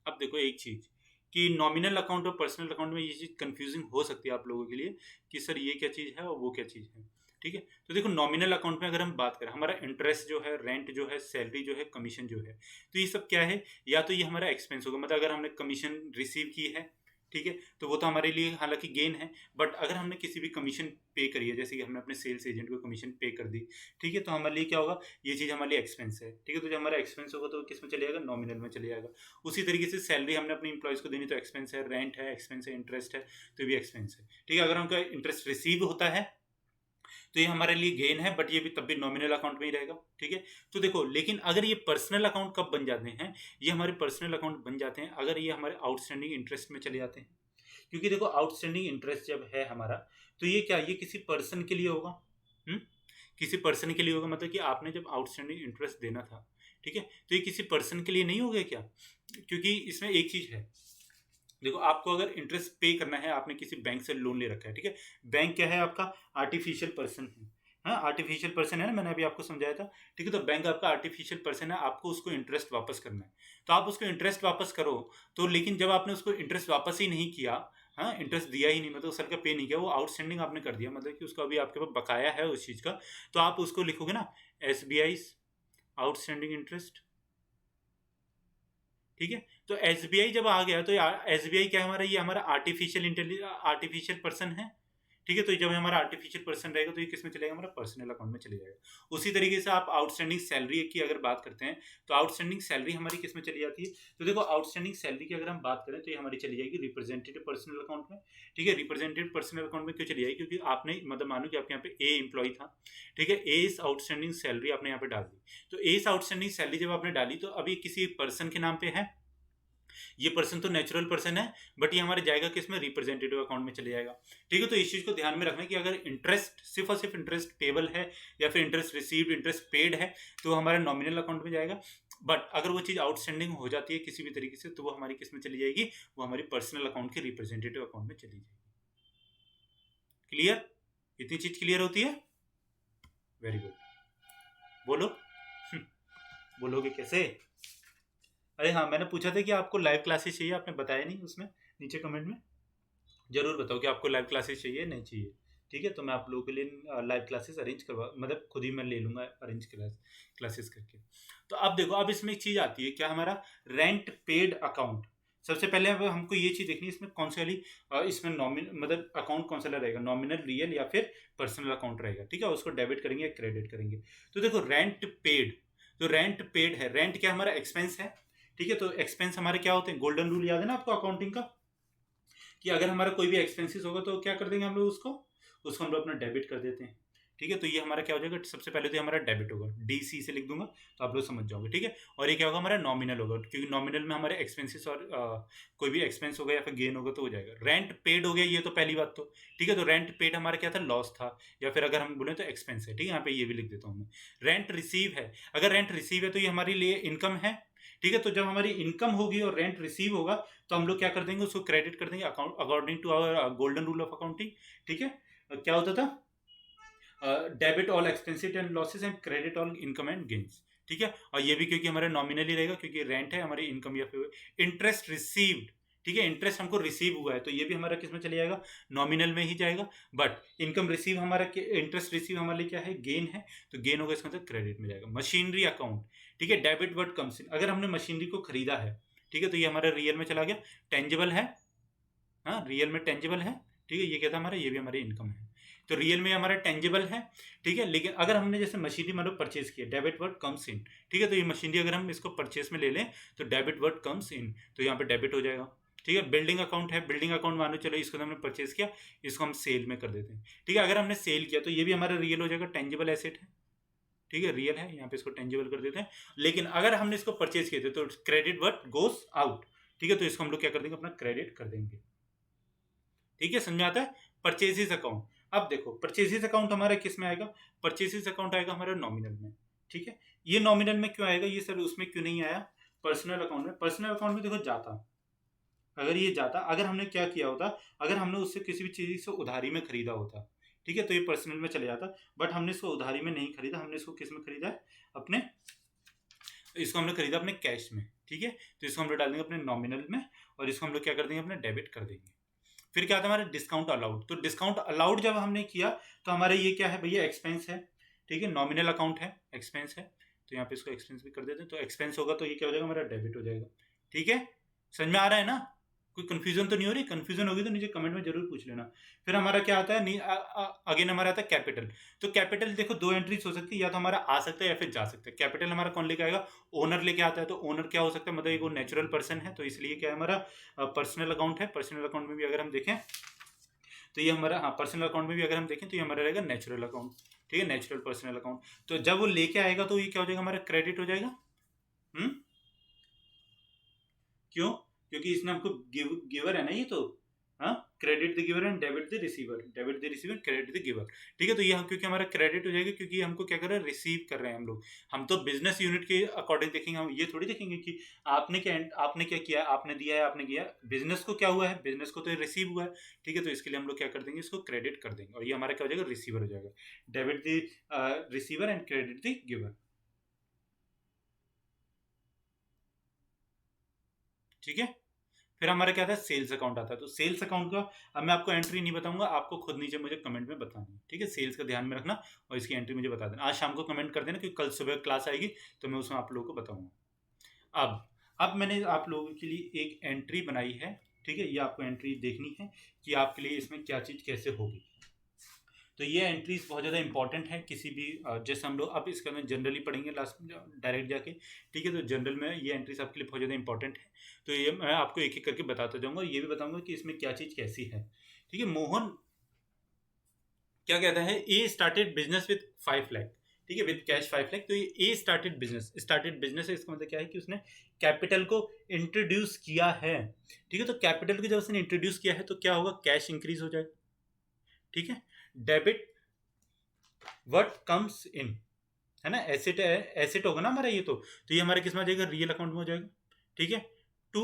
अब देखो एक चीज कि नॉमिनल अकाउंट और पर्सनल अकाउंट में ये चीज कंफ्यूजिंग हो सकती है आप लोगों के लिए कि सर ये क्या चीज है और वो क्या चीज है, ठीक है। तो देखो नॉमिनल अकाउंट में अगर हम बात करें, हमारा इंटरेस्ट जो है, रेंट जो है, सैलरी जो है, कमीशन जो है, तो ये सब क्या है, या तो ये हमारा एक्सपेंस होगा, मतलब अगर हमने कमीशन रिसीव की है, ठीक है, तो वो तो हमारे लिए हालांकि गेन है। बट अगर हमने किसी भी कमीशन पे करी है, जैसे कि हमने अपने सेल्स एजेंट को कमीशन पे कर दी, ठीक है, तो हमारे लिए क्या होगा, ये चीज़ हमारे लिए एक्सपेंस है, ठीक है। तो जब हमारा एक्सपेंस होगा तो किस में चले जाएगा, नॉमिनल में चले जाएगा। उसी तरीके से सैलरी हमने अपने इंप्लॉयज़ को देनी तो एक्सपेंस है, रेंट है एक्सपेंस है, इंटरेस्ट है तो भी एक्सपेंस है, ठीक है। अगर उनका इंटरेस्ट रिसीव होता है तो ये हमारे लिए गेन है, बट ये भी तब भी नॉमिनल अकाउंट में ही रहेगा, ठीक है। तो देखो, लेकिन अगर ये पर्सनल अकाउंट कब बन जाते हैं, ये हमारे पर्सनल अकाउंट बन जाते हैं अगर ये हमारे आउटस्टैंडिंग इंटरेस्ट में चले जाते हैं। क्योंकि देखो, आउटस्टैंडिंग इंटरेस्ट जब है हमारा, तो ये क्या, ये किसी पर्सन के लिए होगा। हम्म किसी पर्सन के लिए होगा, मतलब कि आपने जब आउटस्टैंडिंग इंटरेस्ट देना था, ठीक है, तो ये किसी पर्सन के लिए नहीं हो गया क्या? क्योंकि इसमें एक चीज है, देखो, आपको अगर इंटरेस्ट पे करना है, आपने किसी बैंक से लोन ले रखा है, ठीक है। बैंक क्या है आपका? आर्टिफिशियल पर्सन है। हाँ, आर्टिफिशियल पर्सन है ना, मैंने अभी आपको समझाया था, ठीक है। तो बैंक आपका आर्टिफिशियल पर्सन है, आपको उसको इंटरेस्ट वापस करना है। तो आप उसको इंटरेस्ट वापस करो, तो लेकिन जब आपने उसको इंटरेस्ट वापस ही नहीं किया, हाँ, इंटरेस्ट दिया ही नहीं, मतलब उस साल का पे नहीं किया, वो आउटस्टैंडिंग आपने कर दिया, मतलब कि उसका अभी आपके पास बकाया है उस चीज़ का, तो आप उसको लिखोगे ना, SBI आउटस्टैंडिंग इंटरेस्ट, ठीक है। तो SBI जब आ गया, तो SBI क्या है हमारा? ये हमारा आर्टिफिशियल पर्सन है, ठीक है। तो जब हमारा आर्टिफिशियल पर्सन रहेगा, तो ये किस में चलेगा? हमारा पर्सनल अकाउंट में चले जाएगा। उसी तरीके से आप आउटस्टैंडिंग सैलरी की अगर बात करते हैं, तो आउटस्टैंडिंग सैलरी हमारी किस में चली जाती है? तो देखो, आउटस्टैंडिंग सैलरी की अगर हम बात करें, तो ये हमारी चली जाएगी रिप्रेजेंटेटिव पर्सनल अकाउंट में, ठीक है। रिप्रेजेंटेटिव पर्सनल अकाउंट में क्यों चली जाएगी? क्योंकि आपने, मतलब मानो कि आपके यहाँ पे ए एम्प्लॉय था, ठीक है, ए इस आउटस्टैंडिंग सैलरी आपने यहाँ पे डाल दी। तो ए इस आउटस्टैंडिंग सैलरी जब आपने डाली, तो अभी किसी पर्सन के नाम पे है, ये पर्सन तो नेचुरल पर्सन है, बट ये हमारे जाएगा किसमें? रिप्रेजेंटेटिव अकाउंट में चले जाएगा, ठीक है। तो इस चीज को ध्यान में रखना कि अगर इंटरेस्ट सिर्फ और सिर्फ इंटरेस्ट पेबल है, या फिर इंटरेस्ट रिसीव्ड, इंटरेस्ट पेड है, तो हमारे नॉमिनल अकाउंट में जाएगा। बट अगर वो चीज आउटस्टैंडिंग हो जाती है किसी भी तरीके से, तो वो हमारी किस में चली जाएगी? वो हमारी पर्सनल अकाउंट के रिप्रेजेंटेटिव अकाउंट में चली जाएगी। क्लियर? इतनी चीज क्लियर होती है? Very good. बोलो। बोलोगे कैसे? अरे हाँ, मैंने पूछा था कि आपको लाइव क्लासेस चाहिए, आपने बताया नहीं उसमें, नीचे कमेंट में जरूर बताओ कि आपको लाइव क्लासेस चाहिए नहीं चाहिए, ठीक है। तो मैं आप लोगों के लिए लाइव क्लासेस अरेंज करवा, मतलब खुद ही मैं ले लूँगा अरेंज क्लासेस करके। तो अब देखो, अब इसमें एक चीज़ आती है क्या, हमारा रेंट पेड अकाउंट। सबसे पहले अब हमको ये चीज़ देखनी है, इसमें कौन सा वाली, इसमें मतलब अकाउंट कौन सा रहेगा, नॉमिनल, रियल या फिर पर्सनल अकाउंट रहेगा, ठीक है। उसको डेबिट करेंगे या क्रेडिट करेंगे। तो देखो, रेंट पेड, तो रेंट पेड है, रेंट क्या हमारा? एक्सपेंस है, ठीक है। तो एक्सपेंस हमारे क्या होते हैं? गोल्डन रूल याद है ना आपको अकाउंटिंग का, कि अगर हमारा कोई भी एक्सपेंसेस होगा, तो क्या कर देंगे हम लोग? उसको हम लोग अपना डेबिट कर देते हैं, ठीक है। तो ये हमारा क्या हो जाएगा? सबसे पहले तो हमारा डेबिट होगा, DC से लिख दूंगा, तो आप लोग समझ जाओगे, ठीक है। और ये क्या होगा? हमारा नॉमिनल होगा, क्योंकि नॉमिनल में हमारे एक्सपेंसेस और कोई भी एक्सपेंस होगा या फिर गेन होगा तो हो जाएगा। रेंट पेड हो गया, ये तो पहली बात, तो ठीक है। तो रेंट पेड हमारा क्या था? लॉस था, या फिर अगर हम बोले तो एक्सपेंस है, ठीक है। यहाँ पे ये भी लिख देता हूँ मैं। रेंट रिसीव है, अगर रेंट रिसीव है तो ये हमारे लिए इनकम है, ठीक है। तो जब हमारी इनकम होगी और रेंट रिसीव होगा, तो हम लोग क्या कर देंगे? उसको क्रेडिट कर देंगे account, according to our golden rule of accounting, ठीक है। क्या होता था? Debit all expenses and losses and credit all income and gains, ठीक है। और ये भी क्योंकि हमारा नॉमिनली रहेगा, क्योंकि रेंट है हमारी इनकम, या फिर इंटरेस्ट रिसीव्ड, ठीक है। इंटरेस्ट हमको रिसीव हुआ है, तो ये भी हमारा किस में चले जाएगा? नॉमिनल में ही जाएगा। बट इनकम रिसीव हमारा, इंटरेस्ट रिसीव हमारे लिए क्या है? गेन है, तो गेन होगा, इसका मतलब क्रेडिट में जाएगा। मशीनरी अकाउंट, ठीक है, डेबिट वर्ड कम्स इन, अगर हमने मशीनरी को खरीदा है, ठीक है, तो ये हमारा रियल में चला गया, टेंजिबल है, हाँ, रियल में टेंजिबल है, ठीक है। ये क्या था हमारा? ये भी हमारी इनकम है, तो रियल में हमारा टेंजिबल है, ठीक है। लेकिन अगर हमने जैसे मशीनरी मतलब परचेज किया, डेबिट वर्ड कम्स इन, ठीक है। तो ये मशीनरी अगर हम इसको परचेज में ले लें, तो डेबिट वर्ड कम्स इन, तो यहाँ पे डेबिट हो जाएगा, ठीक है। बिल्डिंग अकाउंट है, बिल्डिंग अकाउंट मानो चलो इसको हमने परचेज किया, इसको हम सेल में कर देते हैं, ठीक है। अगर हमने सेल किया, तो ये भी हमारा रियल हो जाएगा, टेंजिबल एसेट है, ठीक है, रियल है, यहाँ पे इसको टेंजिबल कर देते हैं। लेकिन अगर हमने इसको परचेज किए थे, तो क्रेडिट वर्ड गोस आउट, ठीक है। तो इसको हम लोग क्या कर देंगे? अपना क्रेडिट कर देंगे, ठीक है। समझ में आता है? Purchases account. अब देखो, परचेजेस अकाउंट हमारा किस में आएगा? परचेजेस अकाउंट आएगा हमारा नॉमिनल में, ठीक है। ये नॉमिनल में क्यों आएगा? ये सर उसमें क्यों नहीं आया पर्सनल अकाउंट में? पर्सनल अकाउंट में देखो, जाता, अगर ये जाता, अगर हमने क्या किया होता, अगर हमने उससे किसी भी चीज़ से उधारी में खरीदा होता, ठीक है, तो ये पर्सनल में चले जाता। बट हमने इसको उधारी में नहीं खरीदा, हमने इसको किस में खरीदा है? अपने, इसको हमने खरीदा अपने कैश में, ठीक है। तो इसको हम लोग डाल देंगे अपने नॉमिनल में, और इसको हम लोग क्या कर देंगे? अपने डेबिट कर देंगे। फिर क्या था हमारा? Discount allowed. तो डिस्काउंट अलाउड जब हमने किया, तो हमारे ये क्या है भैया? एक्सपेंस है, ठीक है, नॉमिनल अकाउंट है, एक्सपेंस है, तो यहाँ पे इसको एक्सपेंस भी कर देते हैं। तो एक्सपेंस होगा, तो ये क्या हो जाएगा? हमारा डेबिट हो जाएगा, ठीक है। समझ में आ रहा है ना? कोई कंफ्यूजन तो नहीं हो रही? कंफ्यूजन होगी तो नीचे कमेंट में जरूर पूछ लेना। फिर हमारा क्या आता है? अगेन हमारा आता है कैपिटल। तो कैपिटल देखो, दो एंट्रीज हो सकती है, या तो हमारा आ सकता है या फिर जा सकता है। कैपिटल हमारा कौन लेके आएगा? ओनर लेके आता है। तो ओनर क्या हो सकता है? मतलब एक वो नेचुरल पर्सन है, तो इसलिए क्या है हमारा? पर्सनल अकाउंट है। पर्सनल अकाउंट में भी अगर हम देखें, तो ये हमारा, हाँ, पर्सनल अकाउंट में भी अगर हम देखें तो ये हमारा रहेगा नेचुरल अकाउंट, ठीक है, नेचुरल पर्सनल अकाउंट। तो जब वो लेके आएगा तो ये क्या हो जाएगा, हमारा क्रेडिट हो जाएगा। हम्म, क्यों? क्योंकि इसने हमको गिवर है ना ये तो, हाँ, credit the giver and debit the receiver, debit the receiver, credit the giver, ठीक है। तो ये हम, क्योंकि हमारा क्रेडिट हो जाएगा, क्योंकि हमको क्या कर रहे हैं, रिसीव कर रहे हैं हम लोग। हम तो बिजनेस यूनिट के अकॉर्डिंग देखेंगे, हम ये थोड़ी देखेंगे कि आपने क्या किया, आपने दिया है, आपने किया, बिजनेस को क्या हुआ है, बिजनेस को तो रिसीव हुआ है, ठीक है। तो इसके लिए हम लोग क्या कर देंगे, इसको क्रेडिट कर देंगे, और ये हमारा क्या हो जाएगा, रिसीवर हो जाएगा, debit the receiver and credit the giver, ठीक है। फिर हमारा क्या था, सेल्स अकाउंट आता है। तो सेल्स अकाउंट का अब मैं आपको एंट्री नहीं बताऊंगा, आपको खुद नीचे मुझे कमेंट में बतानी है, ठीक है। सेल्स का ध्यान में रखना और इसकी एंट्री मुझे बता देना, आज शाम को कमेंट कर देना, क्योंकि कल सुबह क्लास आएगी तो मैं उसमें आप लोगों को बताऊंगा। अब मैंने आप लोगों के लिए एक एंट्री बनाई है, ठीक है। ये आपको एंट्री देखनी है कि आपके लिए इसमें क्या चीज़ कैसे होगी। तो ये एंट्रीज बहुत ज़्यादा इंपॉर्टेंट है किसी भी, जैसे हम लोग अब इसके अंदर जनरली पढ़ेंगे लास्ट में डायरेक्ट जाके, ठीक है। तो जनरल में ये एंट्रीज आपके लिए बहुत ज़्यादा इंपॉर्टेंट है। तो ये मैं आपको एक एक करके बताता जाऊंगा, ये भी बताऊंगा कि इसमें क्या चीज़ कैसी है, ठीक है। मोहन क्या कहता है, ए स्टार्टेड बिजनेस विद 5 लाख, ठीक है, विद कैश 5 लाख। तो ये ए स्टार्टेड बिजनेस है, इसका मतलब क्या है कि उसने कैपिटल को इंट्रोड्यूस किया है, ठीक है। तो कैपिटल को जब उसने इंट्रोड्यूस किया है तो क्या होगा, कैश इंक्रीज हो जाएगा, ठीक है। डेबिट व्हाट कम्स इन, है ना, एसेट है, एसेट होगा ना हमारा ये तो ये हमारे किस में आ जाएगा, रियल अकाउंट में हो जाएगा, ठीक है। टू,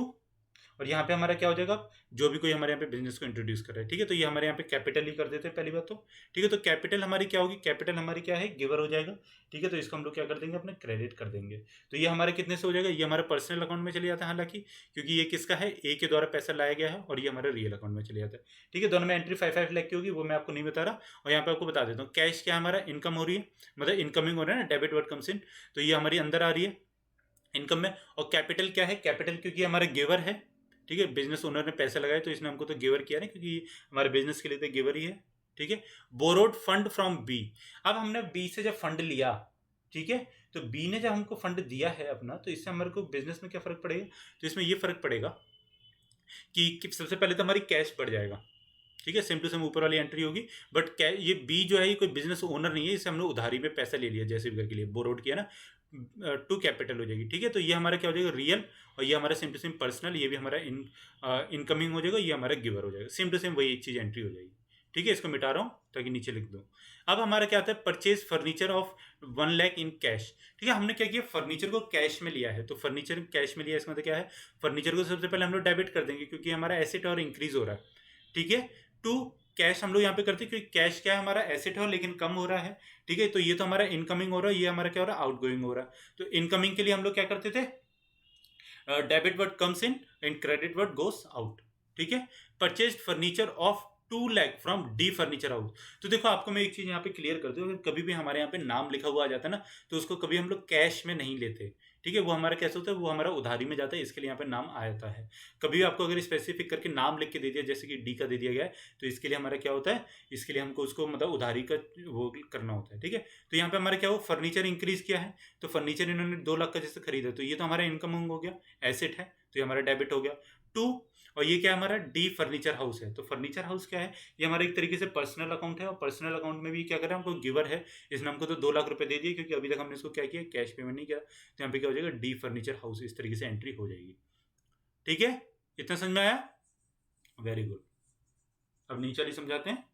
और यहाँ पे हमारा क्या हो जाएगा, जो भी कोई हमारे यहाँ पे बिजनेस को इंट्रोड्यूस कर रहा है, ठीक है। तो ये हमारे यहाँ पे कैपिटल ही कर देते हैं पहली बात तो, ठीक है। तो कैपिटल हमारी क्या होगी, कैपिटल हमारी क्या है, गिवर हो जाएगा, ठीक है। तो इसको हम लोग क्या कर देंगे, अपने क्रेडिट कर देंगे। तो ये हमारे कितने से हो जाएगा, ये हमारे पर्सनल अकाउंट में चले जाता है हालांकि, क्योंकि ये किसका है, ए के द्वारा पैसा लाया गया है, और ये हमारे रियल अकाउंट में चले जाता है, ठीक है। दोनों में एंट्री 5 लाख की होगी, वो मैं आपको नहीं बता रहा, और यहाँ पे आपको बता देता हूँ। कैश क्या हमारा, इनकम हो रही है, मतलब इनकमिंग हो रहा है ना, डेबिट वर्ड कम्स इन, तो ये हमारी अंदर आ रही है इनकम में। और कैपिटल क्या है, कैपिटल क्योंकि हमारा गिवर है, ठीक है। बिजनेस ओनर ने पैसे लगाए तो इसने हमको तो गिवर किया ना, क्योंकि हमारे बिजनेस के लिए तो गिवर ही है, ठीक है। बोरोड फंड फ्रॉम बी, अब हमने बी से जब फंड लिया, ठीक है, तो बी ने जब हमको फंड दिया है अपना, तो इससे हमारे को बिजनेस में क्या फर्क पड़ेगा, तो इसमें ये फर्क पड़ेगा कि सबसे पहले तो हमारी कैश बढ़ जाएगा, ठीक है। सेम टू सेम ऊपर वाली एंट्री होगी, बट ये बी जो है ये कोई बिजनेस ओनर नहीं है, इसे हमने उधारी में पैसा ले लिया जैसे भी करके लिए, बोरोड किया ना, टू कैपिटल हो जाएगी, ठीक है। तो ये हमारा क्या हो जाएगा, रियल, और ये हमारा सेम टू सेम पर्सनल, ये भी हमारा इनकमिंग हो जाएगा, ये हमारा गिवर हो जाएगा, सेम टू सेम वही एक चीज़ एंट्री हो जाएगी, ठीक है। इसको मिटा रहा हूँ ताकि नीचे लिख दूँ। अब हमारा क्या आता है, purchase furniture of 1 lakh in cash, ठीक है। हमने क्या किया, फर्नीचर को कैश में लिया है, तो फर्नीचर कैश में लिया, इसका मतलब क्या है, फर्नीचर को सबसे पहले हम लोग डेबिट कर देंगे, क्योंकि हमारा एसेट और इंक्रीज हो रहा है, ठीक है। टू कैश हम लोग यहाँ पे करते हैं, क्योंकि कैश क्या है, हमारा एसेट है लेकिन कम हो रहा है, ठीक है। तो ये तो हमारा इनकमिंग हो रहा है, ये हमारा क्या हो रहा है, आउटगोइंग हो रहा है। तो इनकमिंग के लिए हम लोग क्या करते थे, debit word comes in and credit word goes out, ठीक है। Purchase furniture of 2 lakh from D furniture house. तो देखो आपको मैं एक चीज यहाँ पे क्लियर कर दूं, अगर कभी भी हमारे यहाँ पे नाम लिखा हुआ आ जाता है ना, तो उसको कभी हम लोग कैश में नहीं लेते, ठीक है। वो हमारा कैसे होता है, वो हमारा उधारी में जाता है, इसके लिए यहाँ पे नाम आ जाता है। कभी भी आपको अगर स्पेसिफिक करके नाम लिख के दे दिया, जैसे कि डी का दे दिया गया है, तो इसके लिए हमारा क्या होता है, इसके लिए हमको उसको मतलब उधारी का वो करना होता है, ठीक है। तो यहाँ पे हमारा क्या हो, फर्नीचर इंक्रीज किया है, तो फर्नीचर इन्होंने 2 लाख का जैसे खरीदा, तो ये तो हमारा इनकम हो गया, एसेट है, तो ये हमारा डेबिट हो गया। टू, और ये क्या हमारा डी फर्नीचर हाउस है, तो फर्नीचर हाउस क्या है, ये हमारा एक तरीके से पर्सनल अकाउंट है, और पर्सनल अकाउंट में भी क्या करें, हमको गिवर है, इसने हमको तो 2 लाख रुपए दे दिए, क्योंकि अभी तक हमने इसको क्या किया, कैश पेमेंट नहीं किया। तो यहाँ पे क्या हो जाएगा, डी फर्नीचर हाउस, इस तरीके से एंट्री हो जाएगी, ठीक है। इतना समझ में आया, वेरी गुड। अब नीचे वाली समझाते हैं।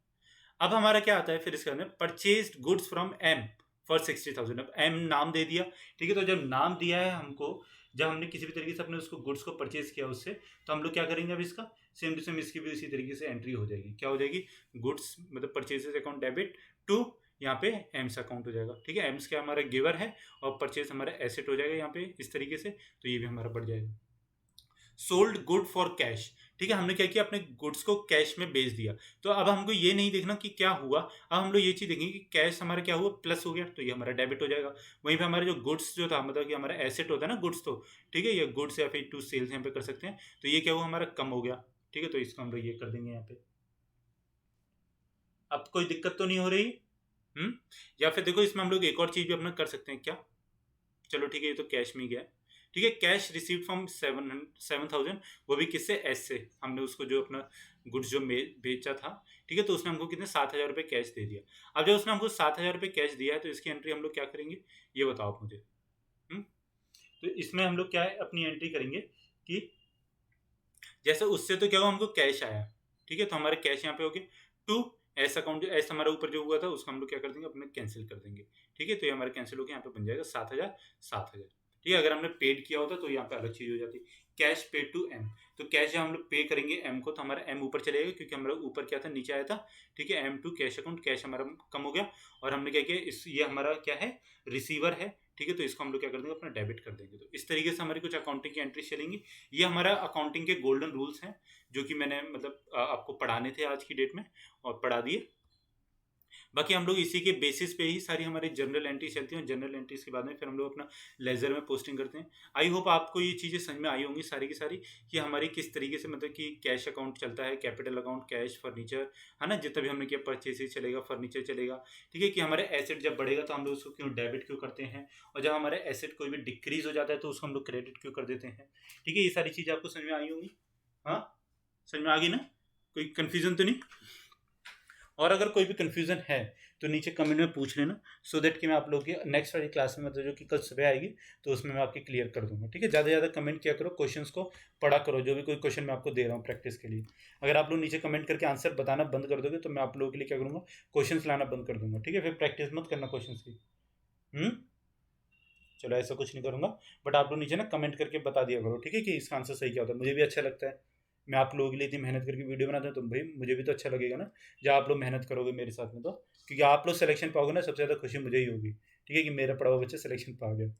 अब हमारा क्या आता है फिर इसके अंदर, purchase goods from M for 60,000। अब एम नाम दे दिया, ठीक है। तो जब नाम दिया है हमको, जब हमने किसी भी तरीके से अपने उसको गुड्स को परचेज किया उससे, तो हम लोग क्या करेंगे, अब इसका सेम टू सेम इसकी भी इसी तरीके से एंट्री हो जाएगी। क्या हो जाएगी, गुड्स मतलब परचेजेस अकाउंट डेबिट टू, यहाँ पे एम्स अकाउंट हो जाएगा, ठीक है। एम्स क्या हमारा गिवर है, और परचेज हमारा एसेट हो जाएगा यहाँ पे इस तरीके से, तो ये भी हमारा बढ़ जाएगा। सोल्ड गुड फॉर कैश, ठीक है। हमने क्या किया, अपने गुड्स को कैश में बेच दिया। तो अब हमको ये नहीं देखना कि क्या हुआ, अब हम लोग ये चीज़ देखेंगे कि कैश हमारा क्या हुआ, प्लस हो गया, तो ये हमारा डेबिट हो जाएगा। वहीं पे हमारे जो गुड्स जो था, मतलब कि हमारा एसेट होता है ना गुड्स, तो ठीक है, ये गुड्स या फिर टू सेल्स यहाँ पे कर सकते हैं, तो ये क्या हुआ, हमारा कम हो गया, ठीक है। तो इसको हम लोग ये कर देंगे यहाँ पे। अब कोई दिक्कत तो नहीं हो रही, या फिर देखो इसमें हम लोग एक और चीज़ भी अपना कर सकते हैं क्या, चलो ठीक है, ये तो कैश में ही गया, ठीक है। कैश रिसीव्ड फ्रॉम 7,000, वो भी किससे, एस से, हमने उसको जो अपना गुड्स जो बेचा था, ठीक है, तो उसने हमको कितने 7,000 रुपये कैश दे दिया। अब जब उसने हमको 7,000 रुपये कैश दिया है तो इसकी एंट्री हम लोग क्या करेंगे, ये बताओ आप मुझे। तो इसमें हम लोग क्या है, अपनी एंट्री करेंगे कि जैसे उससे तो क्या हुआ, हमको कैश आया, ठीक है, तो हमारे कैश यहाँ पे हो गए टू एस अकाउंट, जो एस हमारा ऊपर जो हुआ था उसको हम लोग क्या कर देंगे, अपने कैंसिल कर देंगे, ठीक है। तो ये हमारा कैंसिल होकर यहाँ पे बन जाएगा 7,000 7,000, ठीक है। अगर हमने पेड किया होता तो यहाँ पे अलग चीज हो जाती, कैश पेड टू एम। तो कैश जब हम लोग पे करेंगे एम को तो हमारा एम ऊपर चलेगा, क्योंकि हमारा ऊपर क्या था, नीचे आया था, ठीक है। M to cash account, cash हमारा कम हो गया, और हमने क्या किया, इस ये हमारा क्या है, रिसीवर है, ठीक है। तो इसको हम लोग क्या कर देंगे, अपना डेबिट कर देंगे। तो इस तरीके से हमारी कुछ अकाउंटिंग की एंट्री चलेंगी। ये हमारा अकाउंटिंग के गोल्डन रूल्स हैं, जो कि मैंने मतलब आपको पढ़ाने थे आज की डेट में, और पढ़ा दिए। बाकी हम लोग इसी के बेसिस पे ही सारी हमारी जनरल एंट्री चलती हैं, जनरल एंट्रीज के बाद में फिर हम लोग अपना लेजर में पोस्टिंग करते हैं। आई होप आपको ये चीज़ें समझ में आई होंगी सारी की सारी, कि हमारी किस तरीके से मतलब कि कैश अकाउंट चलता है, कैपिटल अकाउंट, कैश, फर्नीचर, है ना, जितना भी हमने किया, परचेसेज चलेगा, फर्नीचर चलेगा, ठीक है। कि हमारे एसेट जब बढ़ेगा तो हम लोग उसको क्यों डेबिट क्यों करते हैं, और जब हमारे एसेट कोई भी डिक्रीज हो जाता है तो उसको हम लोग क्रेडिट क्यों कर देते हैं, ठीक है। ये सारी चीज़ें आपको समझ में आई होंगी, हाँ, समझ में आ गई ना, कोई कन्फ्यूजन तो नहीं। और अगर कोई भी कन्फ्यूजन है तो नीचे कमेंट में पूछ लेना, सो दैट कि मैं आप लोग की नेक्स्ट वाली क्लास में, मतलब जो कि कल सुबह आएगी, तो उसमें मैं आपकी क्लियर कर दूंगा, ठीक है। ज़्यादा से ज़्यादा कमेंट किया करो, क्वेश्चंस को पढ़ा करो, जो भी कोई क्वेश्चन मैं आपको दे रहा हूँ प्रैक्टिस के लिए। अगर आप लोग नीचे कमेंट करके आंसर बताना बंद कर दोगे तो मैं आप लोगों के लिए क्या करूँगा, क्वेश्चन लाना बंद कर दूंगा, ठीक है। फिर प्रैक्टिस मत करना क्वेश्चन की। चलो ऐसा कुछ नहीं करूँगा, बट आप लोग नीचे ना कमेंट करके बता दिया करो, ठीक है, कि इसका आंसर सही क्या होता है। मुझे भी अच्छा लगता है, मैं आप लोगों के लिए इतनी मेहनत करके वीडियो बनाता हूँ, तो भाई मुझे भी तो अच्छा लगेगा ना, जब आप लोग मेहनत करोगे मेरे साथ में, तो क्योंकि आप लोग सिलेक्शन पाओगे ना, सबसे ज़्यादा खुशी मुझे ही होगी, ठीक है, कि मेरा पढ़ा हुआ बच्चा सिलेक्शन पा गया।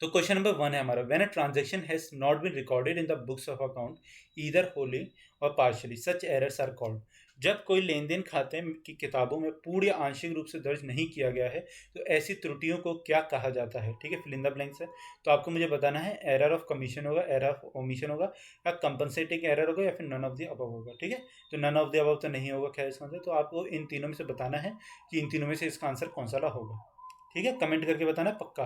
तो क्वेश्चन नंबर 1 है हमारा, when a transaction has not been recorded in the books of account either wholly और partially, such errors are called. जब कोई लेन देन खाते की किताबों में पूर्ण या आंशिक रूप से दर्ज नहीं किया गया है तो ऐसी त्रुटियों को क्या कहा जाता है, ठीक है। फिल इन द ब्लैंक्स है, तो आपको मुझे बताना है, एरर ऑफ कमीशन होगा, एरर ऑफ ओमिशन होगा, या कंपनसेटिंग एरर होगा, या फिर नन ऑफ द अबव होगा, ठीक है। तो नन ऑफ द अबव तो नहीं होगा खैर इसका आंसर, तो आपको इन तीनों में से बताना है कि इन तीनों में से इसका आंसर कौन सा होगा, ठीक है। कमेंट करके बताना पक्का।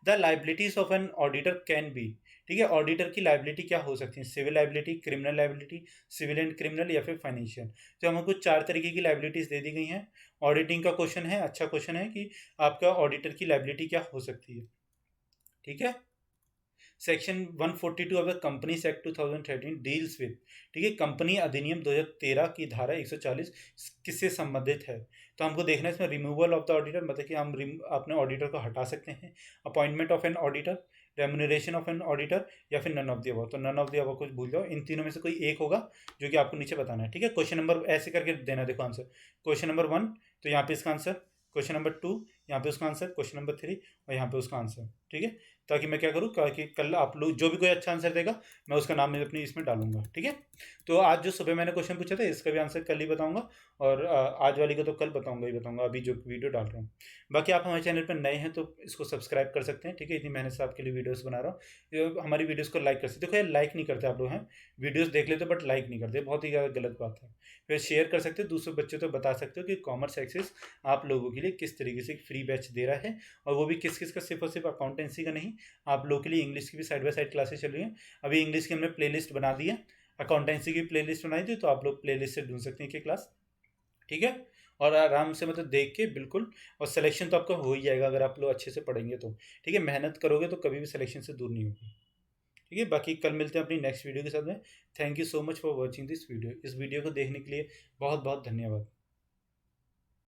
The liabilities of an auditor can be, ठीक है, ऑडिटर की लाइबिलिटी क्या हो सकती है, civil liability, criminal liability, civil and criminal, या फिर फाइनेंशियल। तो हमको 4 तरीके की लाइबिलिटीज दे दी गई हैं। ऑडिटिंग का क्वेश्चन है, अच्छा क्वेश्चन है कि आपका ऑडिटर की लाइबिलिटी क्या हो सकती है, ठीक है। Section 142 of the companies act 2013 deals with, ठीक है, कंपनी अधिनियम 2013 की धारा 140 किससे संबंधित है। तो हमको देखना है इसमें रिमूवल ऑफ द ऑडिटर, मतलब कि हम अपने ऑडिटर को हटा सकते हैं, appointment of an auditor, remuneration of an auditor, या फिर नन ऑफ द अबव। तो नन ऑफ द अबव कुछ भूल जाओ, इन तीनों में से कोई एक होगा जो कि आपको नीचे बताना है, ठीक है। क्वेश्चन नंबर ऐसे करके देना, देखो आंसर, क्वेश्चन नंबर 1 तो यहाँ पे इसका आंसर, क्वेश्चन नंबर 2 यहाँ पे उसका आंसर, क्वेश्चन नंबर 3 और यहाँ पे उसका आंसर, ठीक है। ताकि मैं क्या करूँ कि कल आप लोग जो भी कोई अच्छा आंसर देगा मैं उसका नाम अपनी इसमें डालूंगा, ठीक है। तो आज जो सुबह मैंने क्वेश्चन पूछा था इसका भी आंसर कल ही बताऊंगा, और आज वाली का तो कल बताऊंगा ही बताऊंगा, अभी जो वीडियो डाल रहा हूँ। बाकी आप हमारे चैनल पर नए हैं तो इसको सब्सक्राइब कर सकते हैं, ठीक है। इतनी मेहनत से आपके लिए वीडियोस बना रहा हूँ, हमारी वीडियोस को लाइक कर सकते। देखो यार, लाइक नहीं करते आप लोग, हैं वीडियोस देख लेते बट लाइक नहीं करते, बहुत ही ज़्यादा गलत बात है। फिर शेयर कर सकते हो, दूसरे बच्चों तो बता सकते हो कि कॉमर्स एक्सेस आप लोगों के लिए किस तरीके से फ्री बैच दे रहा है, और वो भी किस किस का, सिर्फ और सिर्फ अकाउंटेंसी का नहीं, आप लोगों के लिए इंग्लिश की भी साइड बाय साइड क्लासेस चल रही हैं। अभी इंग्लिश की हमने प्लेलिस्ट बना दी है, अकाउंटेंसी की प्लेलिस्ट बनाई थी, तो आप लोग प्लेलिस्ट से ढूंढ सकते हैं कि क्लास, ठीक है। और आराम से मतलब देख के बिल्कुल, और सिलेक्शन तो आपका हो ही जाएगा अगर आप लोग अच्छे से पढ़ेंगे तो, ठीक है। मेहनत करोगे तो कभी भी सिलेक्शन से दूर नहीं होगी, ठीक है। बाकी कल मिलते हैं अपनी नेक्स्ट वीडियो के साथ में। Thank you so much for watching this video. इस वीडियो को देखने के लिए बहुत बहुत धन्यवाद।